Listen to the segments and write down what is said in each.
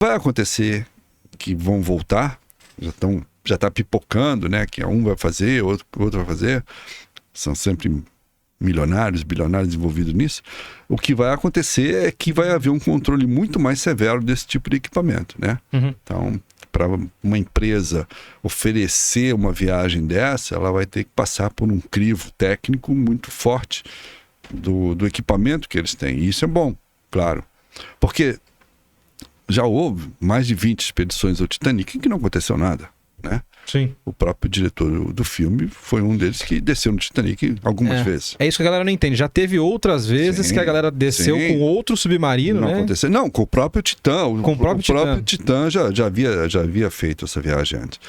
Vai acontecer que vão voltar, já está pipocando, né? Que um vai fazer, outro vai fazer. São sempre milionários, bilionários envolvidos nisso. O que vai acontecer é que vai haver um controle muito mais severo desse tipo de equipamento, né? Então, para uma empresa oferecer uma viagem dessa, ela vai ter que passar por um crivo técnico muito forte do equipamento que eles têm. E isso é bom, claro. Porque já houve mais de 20 expedições ao Titanic em que não aconteceu nada, né? Sim. O próprio diretor do filme foi um deles que desceu no Titanic algumas vezes. É isso que a galera não entende. Já teve outras vezes que a galera desceu com outro submarino, não né? Aconteceu. Não, com o próprio Titã. Com o próprio Titã já havia feito essa viagem antes.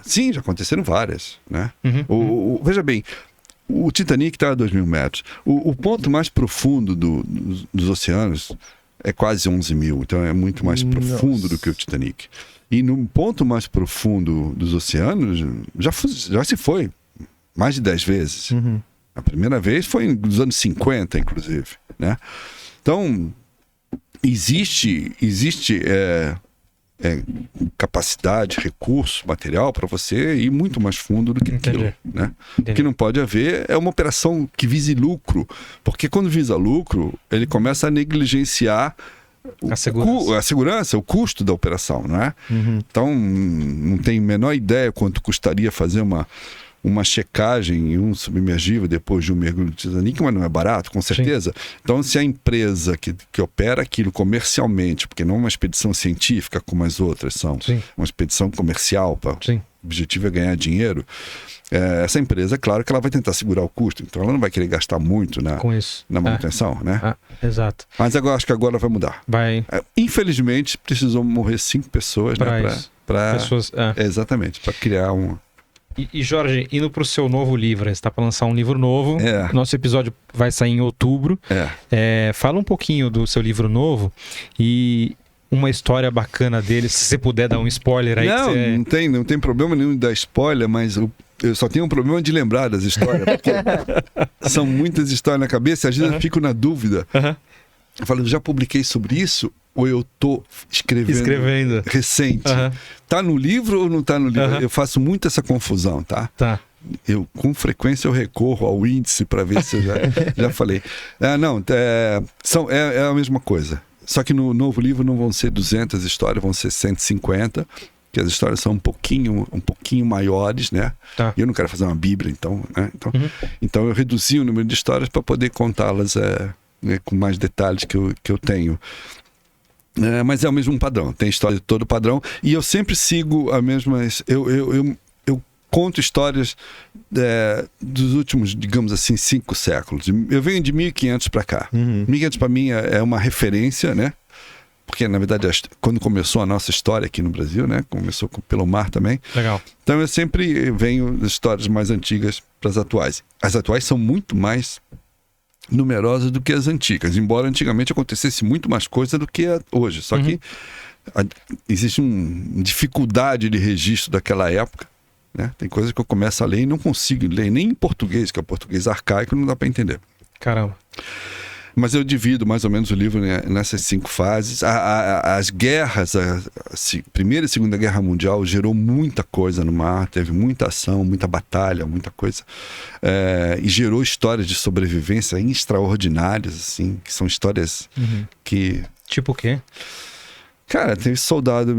Sim, já aconteceram várias, né? Veja bem, o Titanic está a 2.000 metros. O ponto mais profundo dos oceanos é quase 11.000, então é muito mais profundo do que o Titanic. E no ponto mais profundo dos oceanos, já se foi mais de 10 vezes. A primeira vez foi nos anos 50, inclusive, né? Então, existe capacidade, recurso, material para você ir muito mais fundo do que aquilo, né? O que não pode haver é uma operação que vise lucro, porque quando visa lucro, ele começa a negligenciar a segurança, o custo da operação, não é? Então, não tenho a menor ideia quanto custaria fazer uma checagem em um submergível depois de um mergulho do Titanic, mas não é barato, com certeza. Sim. Então, se a empresa que opera aquilo comercialmente, porque não é uma expedição científica como as outras são, uma expedição comercial, o objetivo é ganhar dinheiro, essa empresa, é claro que ela vai tentar segurar o custo, então ela não vai querer gastar muito na manutenção, né? Exato. Mas agora, acho que agora vai mudar. Infelizmente, precisou morrer 5 pessoas, exatamente, para criar um... E Jorge, indo para o seu novo livro, você está para lançar um livro novo, nosso episódio vai sair em outubro. Fala um pouquinho do seu livro novo e uma história bacana dele, se você puder dar um spoiler aí. Não tem problema nenhum de dar spoiler, mas eu só tenho um problema de lembrar das histórias, porque são muitas histórias na cabeça e às vezes eu fico na dúvida. Eu falo, já publiquei sobre isso ou eu tô escrevendo recente? Tá no livro ou não tá no livro? Eu faço muito essa confusão, tá? Com frequência eu recorro ao índice para ver se eu já falei. É a mesma coisa. Só que no novo livro não vão ser 200 histórias, vão ser 150, que as histórias são um pouquinho maiores, né? E eu não quero fazer uma bíblia, então, né? Então eu reduzi o número de histórias para poder contá-las com mais detalhes que eu tenho. Mas é o mesmo padrão, tem história de todo padrão, e eu sempre sigo a mesma... Eu conto histórias dos últimos, digamos assim, 5 séculos. Eu venho de 1500 para cá. 1500 para mim é uma referência, né? Porque, na verdade, quando começou a nossa história aqui no Brasil, né? Começou pelo mar também. Legal. Então eu sempre venho das histórias mais antigas para as atuais. As atuais são muito mais numerosas do que as antigas, embora antigamente acontecesse muito mais coisa do que hoje. Só que existe uma dificuldade de registro daquela época, né? Tem coisas que eu começo a ler e não consigo ler nem em português, que é o português arcaico, não dá para entender. Caramba. Mas eu divido mais ou menos o livro nessas 5 fases. As guerras, a Primeira e Segunda Guerra Mundial gerou muita coisa no mar, teve muita ação, muita batalha, muita coisa. E gerou histórias de sobrevivência extraordinárias, assim, que são histórias que... Tipo o quê? Cara, teve soldado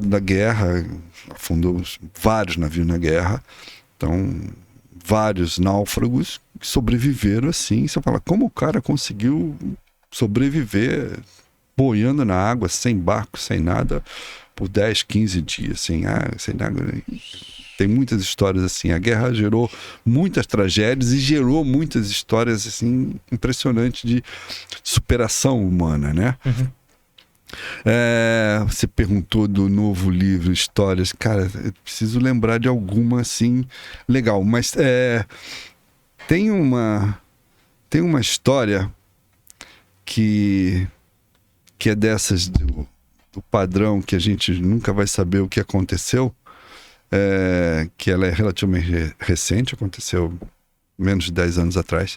da guerra, afundou vários navios na guerra, então vários náufragos que sobreviveram assim. Você fala, como o cara conseguiu sobreviver boiando na água, sem barco, sem nada, por 10, 15 dias, sem água. Tem muitas histórias assim. A guerra gerou muitas tragédias e gerou muitas histórias assim impressionantes de superação humana, né? Você perguntou do novo livro, histórias. Cara, eu preciso lembrar de alguma assim legal, mas tem uma história que é dessas do padrão que a gente nunca vai saber o que aconteceu, que ela é relativamente recente, aconteceu menos de 10 anos atrás,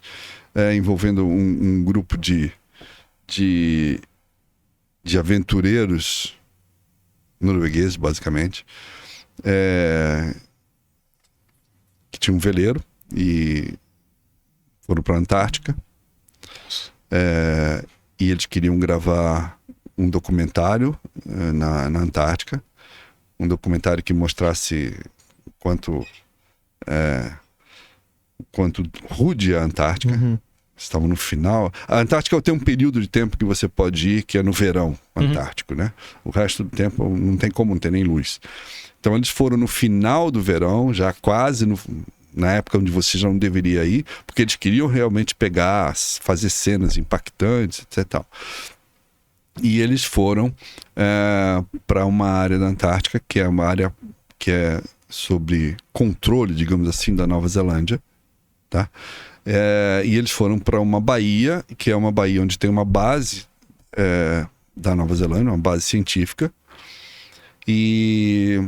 envolvendo um grupo de de aventureiros noruegueses, basicamente, que tinha um veleiro e foram para a Antártica. E eles queriam gravar um documentário na Antártica, um documentário que mostrasse quanto rude é a Antártica. Estavam no final. A Antártica tem um período de tempo que você pode ir, que é no verão antártico, né? O resto do tempo não tem como, não tem nem luz. Então eles foram no final do verão, já quase na época onde você já não deveria ir, porque eles queriam realmente fazer cenas impactantes, etc. E tal. E eles foram para uma área da Antártica, que é uma área que é sobre controle, digamos assim, da Nova Zelândia, tá? E eles foram para uma baía, que é uma baía onde tem uma base da Nova Zelândia, uma base científica. E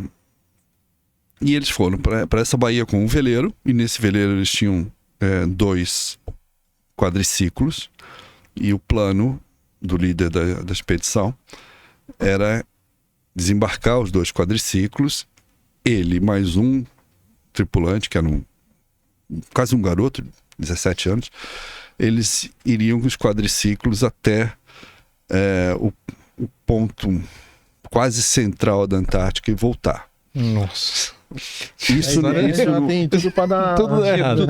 eles foram para essa baía com um veleiro, e nesse veleiro eles tinham 2 quadriciclos, e o plano do líder da expedição era desembarcar os 2 quadriciclos, ele mais um tripulante, que era quase um garoto, 17 anos, eles iriam com os quadriciclos até o ponto quase central da Antártica e voltar. Nossa. Isso já tem tudo para dar tudo errado.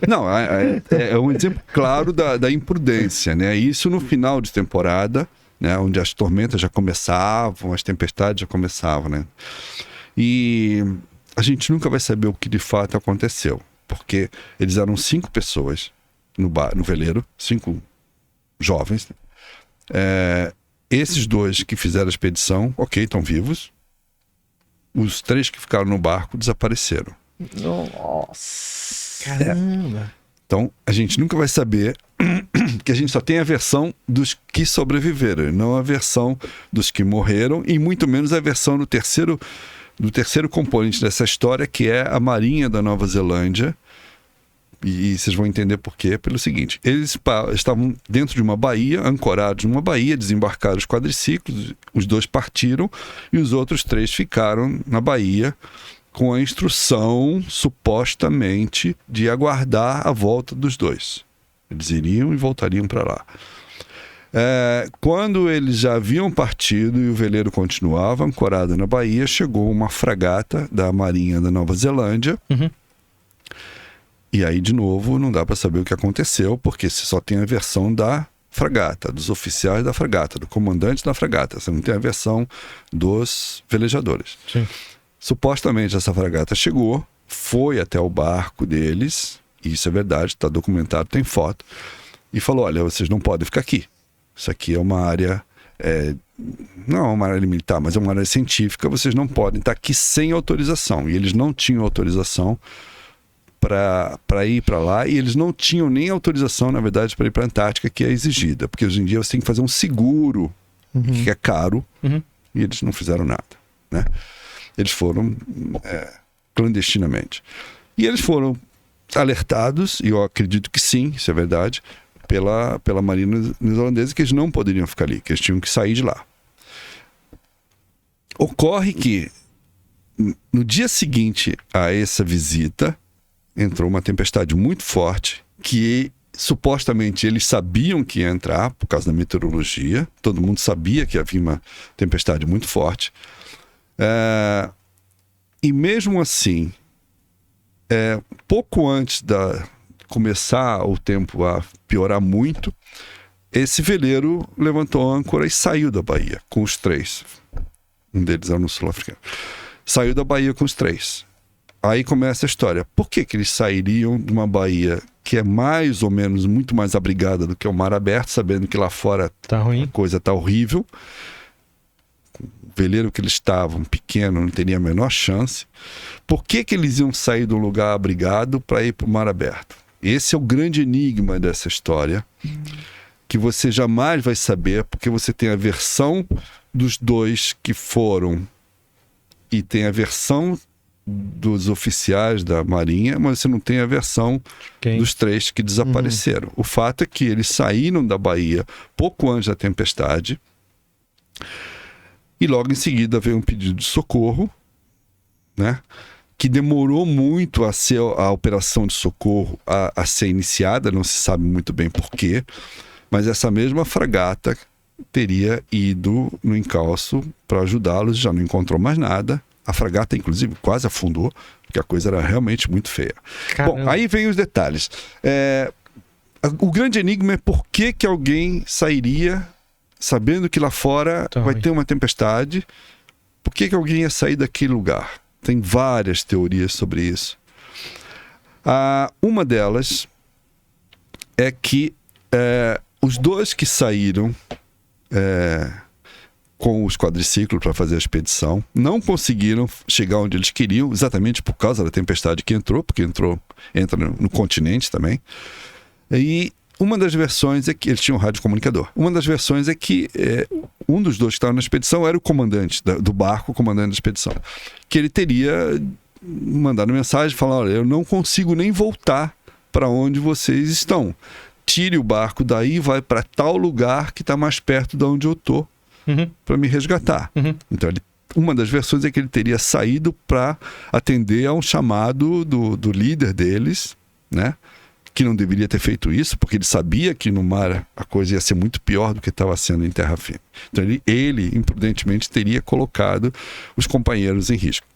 Não, é um exemplo claro da imprudência, né? Isso no final de temporada, né? Onde as tormentas já começavam, as tempestades já começavam, né? E a gente nunca vai saber o que de fato aconteceu, porque eles eram 5 pessoas no veleiro, 5 jovens. Esses 2 que fizeram a expedição, estão vivos. Os 3 que ficaram no barco desapareceram. Nossa! Caramba! Então, a gente nunca vai saber, que a gente só tem a versão dos que sobreviveram, não a versão dos que morreram, e muito menos a versão do terceiro componente dessa história, que é a Marinha da Nova Zelândia. E vocês vão entender por quê, pelo seguinte: eles estavam dentro de uma baía, ancorados numa baía, desembarcaram os quadriciclos, os 2 partiram e os outros 3 ficaram na baía com a instrução, supostamente, de aguardar a volta dos 2. Eles iriam e voltariam para lá. Quando eles já haviam partido e o veleiro continuava ancorado na baía, chegou uma fragata da Marinha da Nova Zelândia. E aí, de novo, não dá para saber o que aconteceu, porque você só tem a versão da fragata, dos oficiais da fragata, do comandante da fragata. Você não tem a versão dos velejadores. Sim. Supostamente, essa fragata chegou, foi até o barco deles, e isso é verdade, está documentado, tem foto, e falou: olha, vocês não podem ficar aqui. Isso aqui é uma área, não é uma área militar, mas é uma área científica, vocês não podem estar aqui sem autorização. E eles não tinham autorização para ir para lá, e eles não tinham nem autorização, na verdade, para ir para a Antártica, que é exigida, porque hoje em dia você tem que fazer um seguro, que é caro, e eles não fizeram nada, né? Eles foram clandestinamente. E eles foram alertados, e eu acredito que sim, isso é verdade, pela Marinha neozelandesa, que eles não poderiam ficar ali, que eles tinham que sair de lá. Ocorre que no dia seguinte a essa visita, entrou uma tempestade muito forte, que supostamente eles sabiam que ia entrar por causa da meteorologia. Todo mundo sabia que havia uma tempestade muito forte. E mesmo assim, pouco antes de começar o tempo a piorar muito, esse veleiro levantou a âncora e saiu da baía com os 3. Um deles era no sul-africano. Saiu da baía com os 3. Aí começa a história. Por que eles sairiam de uma baía que é mais ou menos muito mais abrigada do que o mar aberto, sabendo que lá fora a coisa está horrível? O veleiro que eles estavam, pequeno, não teria a menor chance. Por que eles iam sair de um lugar abrigado para ir para o mar aberto? Esse é o grande enigma dessa história, que você jamais vai saber, porque você tem a versão dos 2 que foram e tem a versão dos oficiais da Marinha, mas você não tem a versão dos 3 que desapareceram. O fato é que eles saíram da baía pouco antes da tempestade, E logo em seguida veio um pedido de socorro, né? Que demorou muito a operação de socorro a ser iniciada, não se sabe muito bem porquê, mas essa mesma fragata teria ido no encalço para ajudá-los, já não encontrou mais nada. A fragata, inclusive, quase afundou, porque a coisa era realmente muito feia. Caramba. Bom, aí vem os detalhes. O grande enigma é por que alguém sairia sabendo que lá fora vai ter uma tempestade. Por que alguém ia sair daquele lugar? Tem várias teorias sobre isso. Uma delas é que os dois que saíram com os quadriciclos para fazer a expedição não conseguiram chegar onde eles queriam, exatamente por causa da tempestade que entrou, porque entra no continente também. E uma das versões é que eles tinham um radiocomunicador. Uma das versões é que um dos dois que estava na expedição era o comandante do barco, o comandante da expedição, que ele teria mandado mensagem falando: olha, eu não consigo nem voltar para onde vocês estão. Tire o barco daí e vai para tal lugar que está mais perto de onde eu estou, para me resgatar. Então, uma das versões é que ele teria saído para atender a um chamado do líder deles, né? Que não deveria ter feito isso, porque ele sabia que no mar a coisa ia ser muito pior do que estava sendo em terra firme. Então ele imprudentemente teria colocado os companheiros em risco.